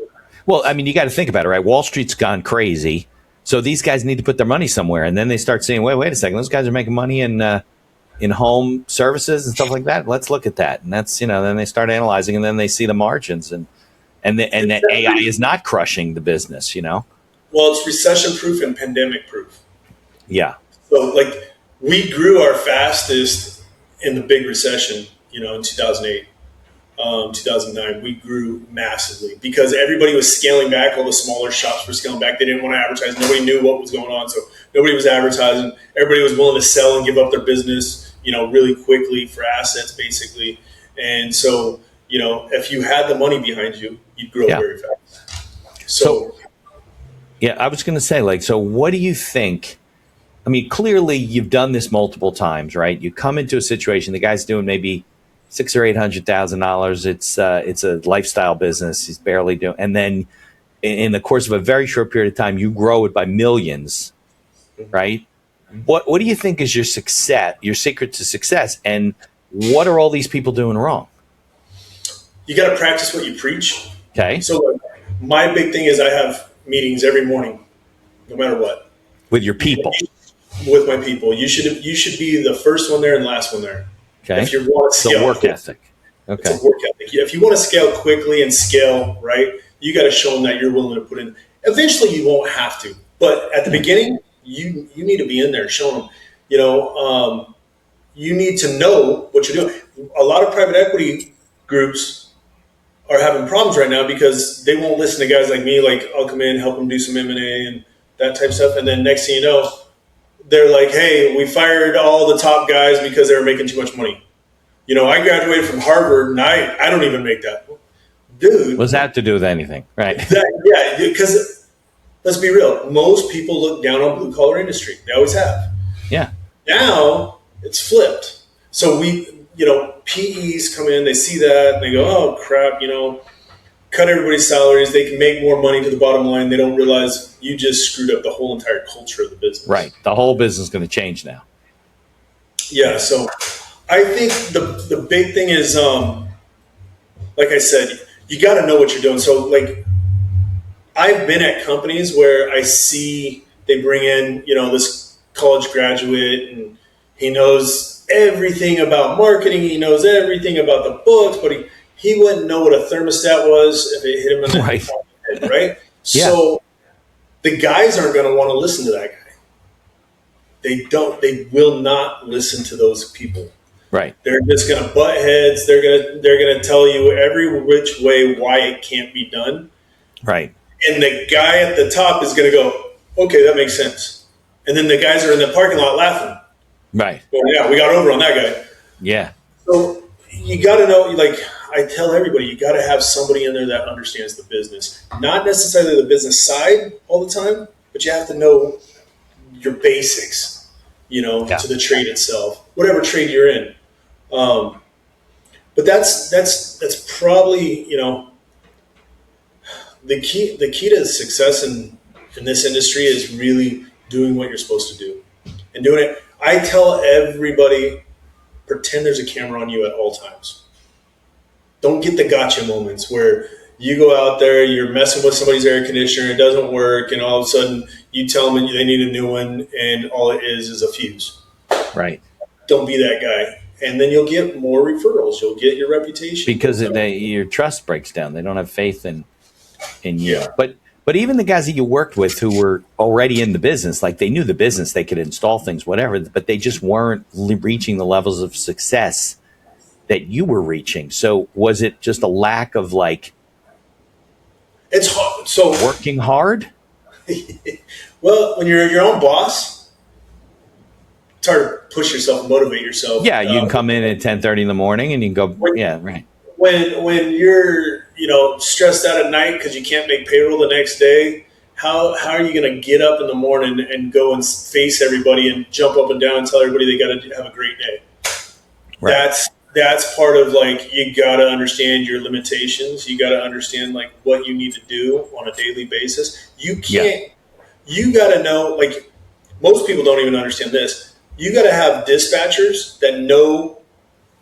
Well, you got to think about it, right? Wall Street's gone crazy. So these guys need to put their money somewhere. And then they start saying, wait a second, those guys are making money in home services and stuff like that. Let's look at that. And that's, then they start analyzing, and then they see the margins and that AI is not crushing the business, Well, it's recession proof and pandemic proof. Yeah. So we grew our fastest in the big recession, in 2008, 2009, we grew massively because everybody was scaling back. All the smaller shops were scaling back. They didn't want to advertise. Nobody knew what was going on. So nobody was advertising. Everybody was willing to sell and give up their business, really quickly for assets, basically. And so, if you had the money behind you, you'd grow very fast. So, I was going to say, so what do you think? Clearly you've done this multiple times, right? You come into a situation, the guy's doing maybe $600,000 or $800,000. It's a lifestyle business. He's barely doing, and then in the course of a very short period of time, you grow it by millions, right? What do you think is your secret to success, and what are all these people doing wrong? You got to practice what you preach. Okay. So my big thing is I have meetings every morning, no matter what. With your people. With my people. You should be the first one there and the last one there. Okay. If you want to the work ethic. Okay. It's a work ethic. If you want to scale quickly and scale right, you got to show them that you're willing to put in. Eventually, you won't have to, but at the beginning, you need to be in there, showing them. You need to know what you're doing. A lot of private equity groups are having problems right now because they won't listen to guys like me. Like, I'll come in, help them do some M&A and that type of stuff, and then next thing you know, they're like, "Hey, we fired all the top guys because they were making too much money." I graduated from Harvard, and I don't even make that, dude. What's that to do with anything, right? Because let's be real, most people look down on blue collar industry. They always have. Yeah. Now it's flipped. So PEs come in, they see that, and they go, "Oh crap, cut everybody's salaries. They can make more money to the bottom line. They don't realize you just screwed up the whole entire culture of the business." Right. The whole business is going to change now. Yeah. So I think the big thing is, like I said, you got to know what you're doing. So like, I've been at companies where I see they bring in, this college graduate, and he knows everything about marketing. He knows everything about the books, but he wouldn't know what a thermostat was if it hit him in the head, right? Yeah. So the guys aren't going to want to listen to that guy. They will not listen to those people. Right. They're just going to butt heads. They're going to tell you every which way why it can't be done. Right. And the guy at the top is going to go, "Okay, that makes sense." And then the guys are in the parking lot laughing. Right. Well, yeah, we got over on that guy. Yeah. So you got to know, like I tell everybody, you got to have somebody in there that understands the business. Not necessarily the business side all the time, but you have to know your basics, to the trade itself, whatever trade you're in. But that's probably, the key to success in this industry is really doing what you're supposed to do and doing it. I tell everybody, pretend there's a camera on you at all times. Don't get the gotcha moments where you go out there, you're messing with somebody's air conditioner, it doesn't work, and all of a sudden you tell them they need a new one, and all it is a fuse. Right. Don't be that guy. And then you'll get more referrals. You'll get your reputation. Because your trust breaks down. They don't have faith in you. Yeah. But even the guys that you worked with who were already in the business, like they knew the business, they could install things, whatever, but they just weren't reaching the levels of success that you were reaching. So was it just a lack of It's hard. So working hard? Well, when you're your own boss, it's hard to push yourself and motivate yourself. Yeah, you can come in at 10:30 in the morning and you can go, yeah, right. When you're stressed out at night because you can't make payroll the next day, how are you going to get up in the morning and go and face everybody and jump up and down and tell everybody they got to have a great day? Right. That's part of you got to understand your limitations. You got to understand what you need to do on a daily basis. You can't. Yeah. You got to know. Most people don't even understand this. You got to have dispatchers that know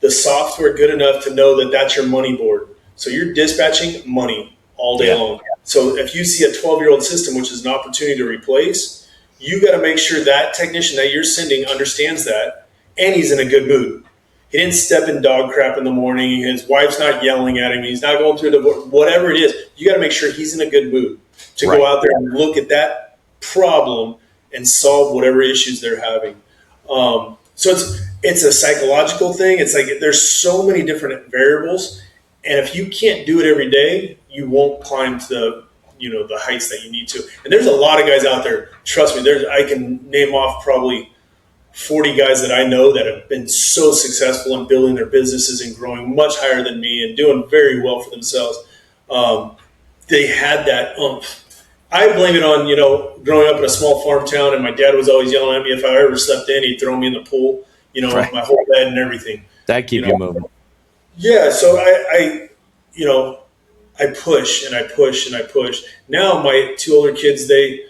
the software good enough to know that that's your money board. So you're dispatching money all day long. So if you see a 12-year-old system, which is an opportunity to replace, you got to make sure that technician that you're sending understands that, and he's in a good mood. He didn't step in dog crap in the morning. His wife's not yelling at him. He's not going through whatever it is. You got to make sure he's in a good mood to go out there and look at that problem and solve whatever issues they're having. So it's a psychological thing. It's there's so many different variables, and if you can't do it every day, you won't climb to the heights that you need to. And there's a lot of guys out there. Trust me, I can name off probably 40 guys that I know that have been so successful in building their businesses and growing much higher than me and doing very well for themselves. They had that oomph. I blame it on, growing up in a small farm town, and my dad was always yelling at me if I ever slept in, he'd throw me in the pool, my whole bed and everything. That keep you moving. Yeah, so I push and I push and I push. Now my two older kids, they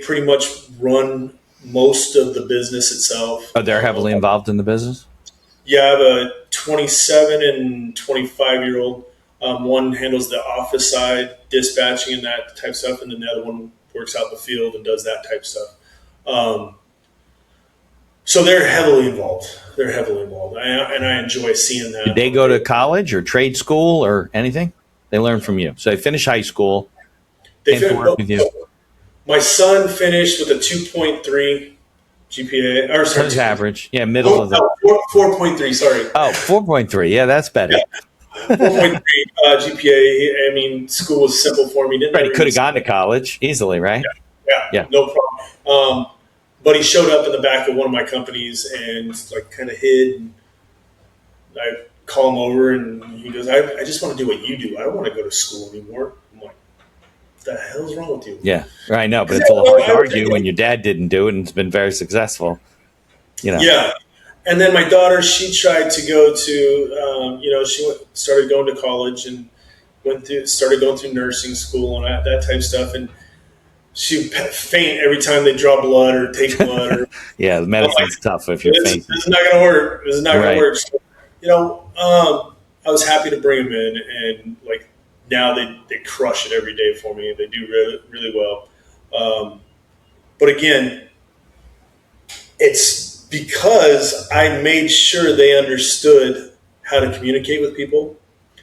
pretty much run most of the business itself. Oh, they're heavily involved in the business? Yeah, I have a 27 and 25-year-old. One handles the office side, dispatching and that type of stuff, and then the other one works out in the field and does that type of stuff. So they're heavily involved. They're heavily involved, and I enjoy seeing that. Did they go to college or trade school or anything? They learned from you. So they finished high school, They came to work with you. My son finished with a 2.3 GPA. Or sorry, That was average. Yeah, middle of the. 4.3. Sorry. Oh, 4.3. Yeah, that's better. 4.3 GPA. I mean, school was simple for me. Didn't Right, he ever could have even- gone to college easily, right? Yeah, no problem. But he showed up in the back of one of my companies and like kind of hid. And I call him over and he goes, I just want to do what you do. I don't want to go to school anymore. I'm like, what the hell's wrong with you? Yeah, I know, but it's a little hard to argue when your dad didn't do it and it's been very successful. Yeah. And then my daughter, she tried to go to, started going to college and started going through nursing school and that type of stuff. And she would faint every time they draw blood or take blood. Or, yeah, the medicine's tough if you're fainting. This is not going to work. This is not going to work. So, I was happy to bring them in, and like now they crush it every day for me. They do really, really well. But again, it's because I made sure they understood how to communicate with people.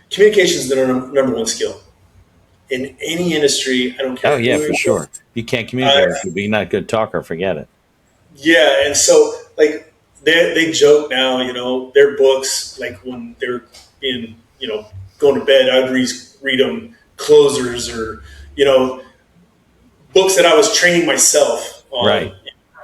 Communication is the number one skill. In any industry, I don't care. Oh, yeah, for sure. You can't communicate if you're not a good talker, forget it. Yeah, and so, like, they joke now, their books, like, when they're going to bed, I'd read them closers or, books that I was training myself on, right.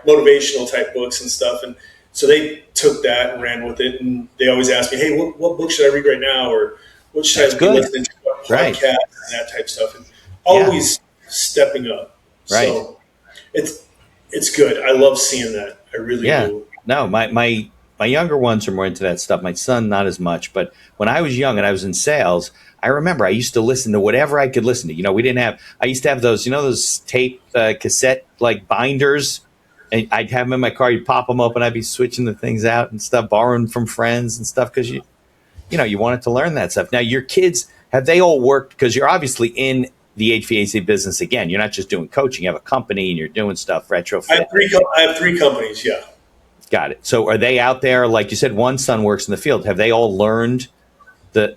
Motivational type books and stuff. And so they took that and ran with it. And they always ask me, hey, what book should I read right now? Or what should I be listening to? Podcast and that type of stuff, and always stepping up. Right. So it's good. I love seeing that. I really do. No, my younger ones are more into that stuff. My son, not as much. But when I was young and I was in sales, I remember I used to listen to whatever I could listen to. I used to have those tape cassette like binders. And I'd have them in my car. You'd pop them open. I'd be switching the things out and stuff, borrowing from friends and stuff because you wanted to learn that stuff. Now, your kids, have they all worked? Because you're obviously in the HVAC business again. You're not just doing coaching. You have a company and you're doing stuff, retrofit. I have three companies, yeah. Got it. So are they out there? Like you said, one son works in the field. Have they all learned the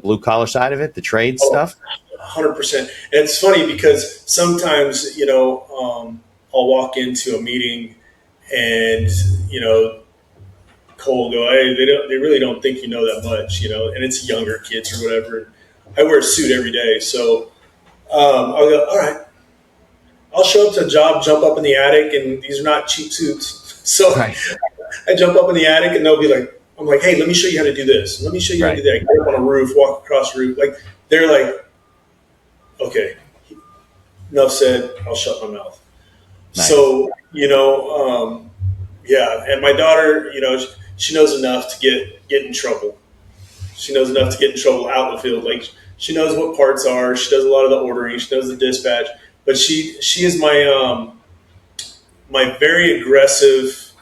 blue collar side of it, the trade stuff? 100%. And it's funny because sometimes, I'll walk into a meeting and, Cole go, hey, they really don't think you know that much, and it's younger kids or whatever. I wear a suit every day. So I'll go, all right, I'll show up to a job, jump up in the attic, and these are not cheap suits. So I jump up in the attic and they'll be like, I'm like, hey, let me show you how to do this. Let me show you how to do that. Get up on a roof, walk across the roof. Like, they're like, okay, enough said, I'll shut my mouth. Nice. So, and my daughter, she knows enough to get in trouble. She knows enough to get in trouble out in the field. Like, she knows what parts are. She does a lot of the ordering. She knows the dispatch. But she is my my very aggressive,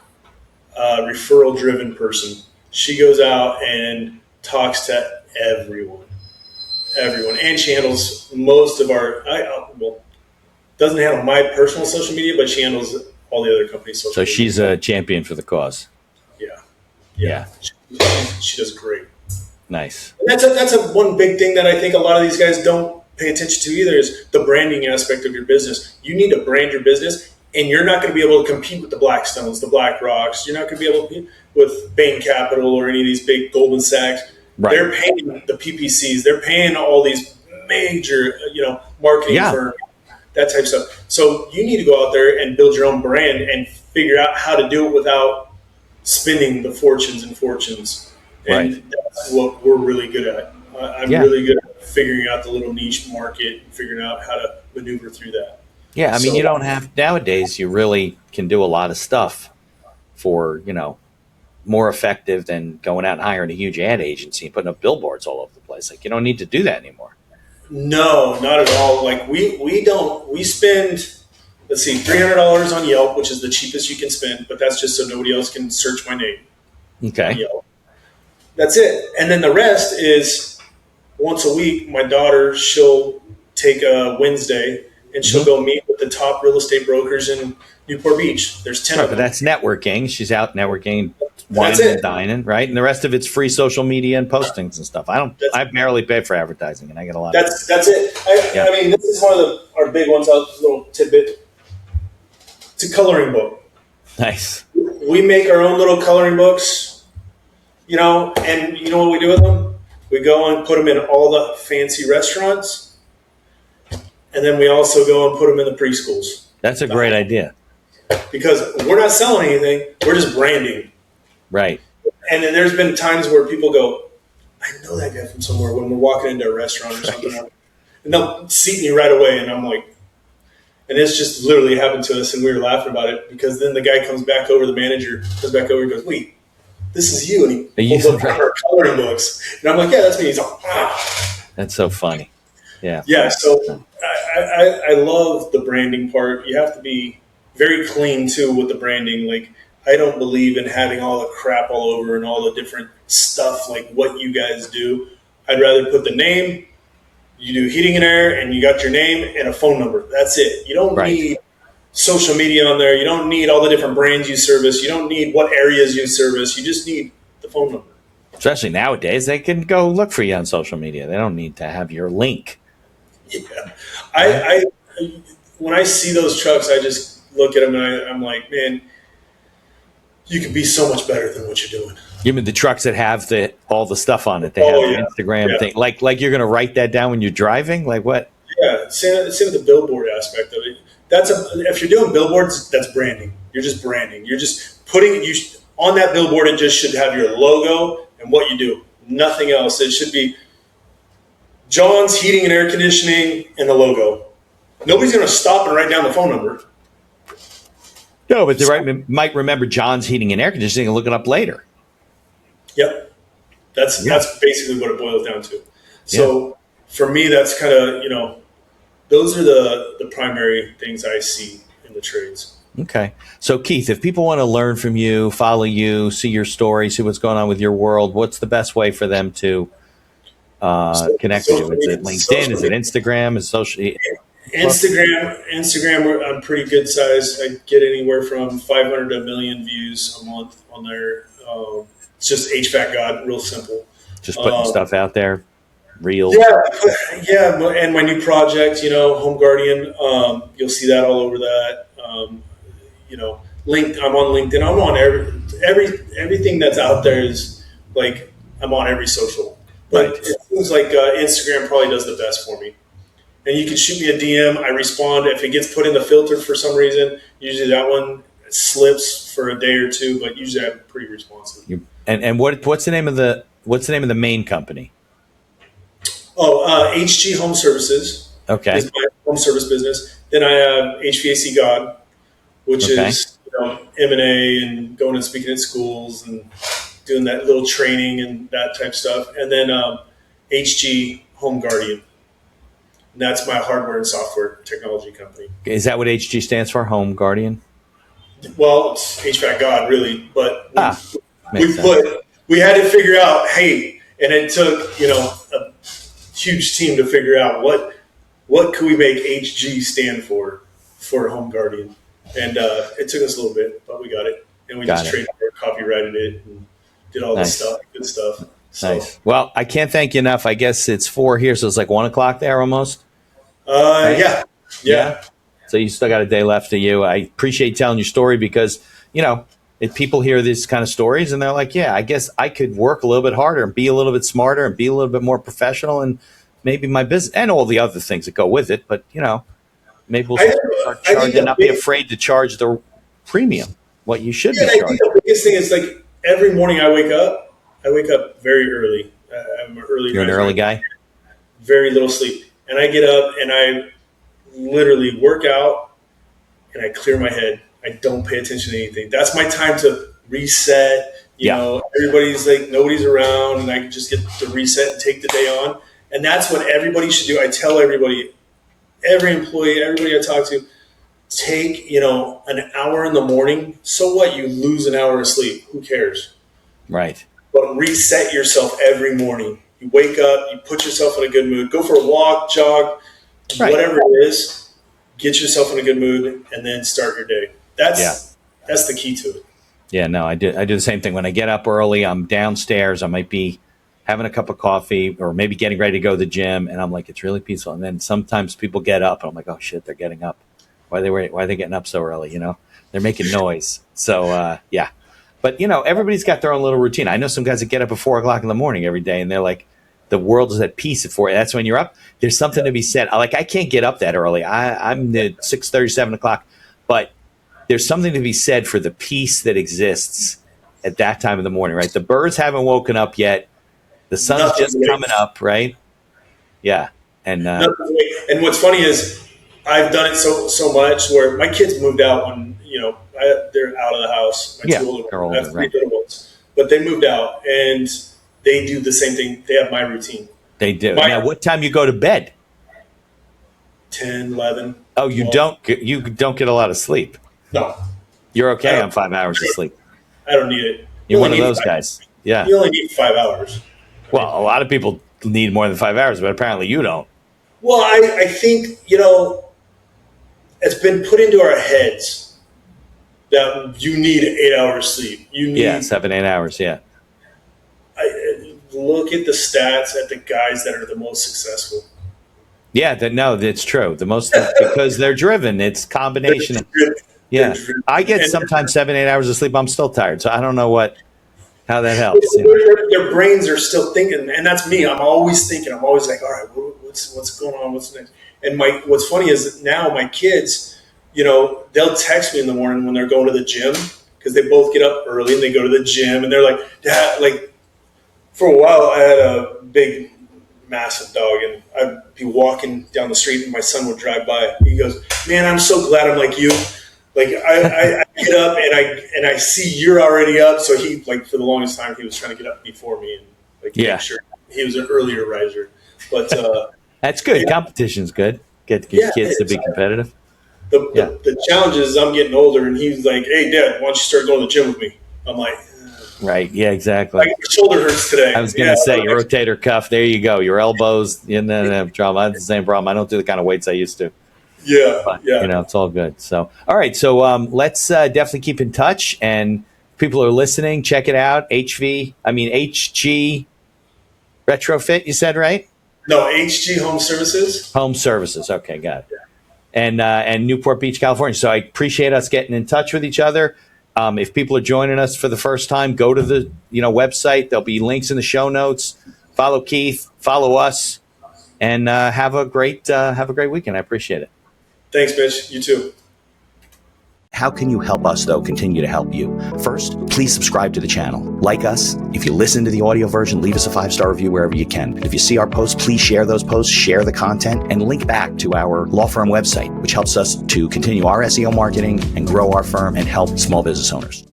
referral-driven person. She goes out and talks to everyone, and she handles most of our. Doesn't handle my personal social media, but she handles all the other companies' social media. So she's a champion for the cause. Yeah. She does great. Nice. And that's one big thing that I think a lot of these guys don't pay attention to either is the branding aspect of your business. You need to brand your business, and you're not going to be able to compete with the Blackstones, the BlackRocks. You're not going to be able to compete with Bain Capital or any of these big Goldman Sachs. Right. They're paying the PPCs. They're paying all these major, marketing firms, that type of stuff. So you need to go out there and build your own brand and figure out how to do it without spending the fortunes and fortunes. And that's what we're really good at. I'm really good at figuring out the little niche market and figuring out how to maneuver through that. Yeah, I mean, you don't have, nowadays, you really can do a lot of stuff for, more effective than going out and hiring a huge ad agency and putting up billboards all over the place. Like, you don't need to do that anymore. No, not at all. Like, we spend, let's see, $300 on Yelp, which is the cheapest you can spend, but that's just so nobody else can search my name. Okay. Yelp. That's it. And then the rest is once a week, my daughter, she'll take a Wednesday and she'll go meet with the top real estate brokers in Newport Beach. There's 10 Right, of but them. that's networking. She's out networking, That's wining it. and dining, right? And the rest of it's free social media and postings and stuff. I barely pay for advertising, and I get a lot. That's it. Yeah. I mean, this is one of our big ones. Little tidbit. It's a coloring book. Nice. We make our own little coloring books, and you know what we do with them? We go and put them in all the fancy restaurants, and then we also go and put them in the preschools. That's a great idea. Because we're not selling anything, we're just branding. Right. And then there's been times where people go, I know that guy from somewhere when we're walking into a restaurant or something. Right. And they'll seat me right away, and I'm like, and it's just literally happened to us, and we were laughing about it because then the guy comes back over, the manager comes back over and goes, wait, this is you. And he pulls up our coloring books. And I'm like, yeah, that's me. He's like, ah. That's so funny. Yeah. Yeah, so I love the branding part. You have to be very clean, too, with the branding. Like, I don't believe in having all the crap all over and all the different stuff like what you guys do. I'd rather put the name, you do heating and air, and you got your name and a phone number. That's it. You don't need social media on there. You don't need all the different brands you service. You don't need what areas you service. You just need the phone number. Especially nowadays, they can go look for you on social media. They don't need to have your link. Yeah. I when I see those trucks, I just look at them and I'm like, man, you could be so much better than what you're doing. You mean the trucks that have all the stuff on it? They have the Instagram thing. Like you're going to write that down when you're driving? Like what? Yeah, same with the billboard aspect of it. If you're doing billboards, that's branding. You're just branding. You're just putting on that billboard. It just should have your logo and what you do. Nothing else. It should be John's Heating and Air Conditioning and the logo. Nobody's going to stop and write down the phone number. No, but they might remember John's Heating and Air Conditioning and look it up later. Yep. That's basically what it boils down to. So for me, that's kind of, those are the primary things I see in the trades. Okay. So Keith, if people want to learn from you, follow you, see your story, see what's going on with your world, what's the best way for them to connect with you? Is it LinkedIn? Is it Instagram? Is social? Instagram, I'm pretty good size. I get anywhere from 500 to 1 million views a month on there. It's just HVAC God, real simple. Just putting stuff out there, real. Yeah, and my new project, Home Guardian. You'll see that all over that. I'm on LinkedIn. I'm on everything that's out there is like I'm on every social. But it seems like Instagram probably does the best for me. And you can shoot me a DM. I respond. If it gets put in the filter for some reason, usually that one slips for a day or two. But usually I'm pretty responsive. And what's the name of the main company? HG Home Services. Okay. Is my home service business. Then I have HVAC God, which is M&A and going and speaking at schools and doing that little training and that type stuff. And then HG Home Guardian. And that's my hardware and software technology company. Is that what HG stands for? Home Guardian? Well, it's HVAC God, really. But we had to figure out, and it took, a huge team to figure out what could we make HG stand for Home Guardian. And it took us a little bit, but we got it. And we just copyrighted it and did all this stuff, good stuff. So, nice. Well, I can't thank you enough. I guess it's 4 here, so it's like 1 o'clock there almost. Yeah. So you still got a day left of you. I appreciate telling your story because, if people hear these kind of stories and they're like, yeah, I guess I could work a little bit harder and be a little bit smarter and be a little bit more professional and maybe my business and all the other things that go with it. But, maybe we'll start charging and not be afraid to charge the premium, what you should be charging. I think the biggest thing is like every morning I wake up very early. I'm an early You're an early guy? Very little sleep. And I get up and I literally work out and I clear my head. I don't pay attention to anything. That's my time to reset. Everybody's like, nobody's around and I can just get to reset and take the day on. And that's what everybody should do. I tell everybody, every employee, everybody I talk to, take, an hour in the morning. So what? You lose an hour of sleep. Who cares? Right. But reset yourself every morning. You wake up, you put yourself in a good mood. Go for a walk, jog, whatever it is. get yourself in a good mood, and then start your day. That's the key to it. Yeah, no, I do the same thing. When I get up early, I'm downstairs. I might be having a cup of coffee or maybe getting ready to go to the gym, and I'm like, it's really peaceful. And then sometimes people get up, and I'm like, oh shit, they're getting up. Why are they getting up so early? They're making noise. So yeah, but everybody's got their own little routine. I know some guys that get up at 4 o'clock in the morning every day, and they're like, the world is at peace at 4. That's when you're up. There's something to be said. Like, I can't get up that early. I'm at 6:30, 7 o'clock, but there's something to be said for the peace that exists at that time of the morning, right? The birds haven't woken up yet. The sun's just coming up, right? Yeah. And what's funny is I've done it so much where my kids moved out when, they're out of the house. My two older ones. I have 3 little ones. But they moved out, and they do the same thing. They have my routine. They do. Now, what time you go to bed? 10, 11. Oh, you don't get a lot of sleep. No. You're okay on 5 hours of sleep. I don't need it. You're one of those guys. Yeah. You only need 5 hours. Well, a lot of people need more than 5 hours, but apparently you don't. Well, I think, it's been put into our heads that you need 8 hours sleep. You need 7, 8 hours, yeah. Look at the stats at the guys that are the most successful. Yeah, that's true. The most, because they're driven. It's combination. Yeah, I get sometimes 7, 8 hours of sleep. I'm still tired, so I don't know how that helps. Their brains are still thinking, and that's me. I'm always thinking. I'm always like, all right, what's going on? What's next? And what's funny is that now my kids, they'll text me in the morning when they're going to the gym, because they both get up early and they go to the gym, and they're like, Dad, like, for a while I had a big, massive dog, and I'd be walking down the street and my son would drive by. He goes, man, I'm so glad I'm like you. Like, I get up and I see you're already up. So he, like, for the longest time, he was trying to get up before me and make sure he was an earlier riser. But that's good. Yeah. Competition's good. Get kids to be competitive. The challenge is I'm getting older, and he's like, hey, Dad, why don't you start going to the gym with me? I'm like, right. Yeah, exactly. Like, your shoulder hurts today. I was going to say your rotator cuff. There you go. Your elbows. You don't have trauma. I have the same problem. I don't do the kind of weights I used to. Yeah. But, it's all good. So, all right. So let's definitely keep in touch. And people are listening. Check it out. HG Retrofit, you said, right? No, HG Home Services. Home Services. Okay, got it. Yeah. And Newport Beach, California. So I appreciate us getting in touch with each other. If people are joining us for the first time, go to the website. There'll be links in the show notes. Follow Keith. Follow us. And have a great weekend. I appreciate it. Thanks, Mitch. You too. How can you help us, though, continue to help you? First, please subscribe to the channel. Like us. If you listen to the audio version, leave us a 5-star review wherever you can. If you see our posts, please share those posts, share the content, and link back to our law firm website, which helps us to continue our SEO marketing and grow our firm and help small business owners.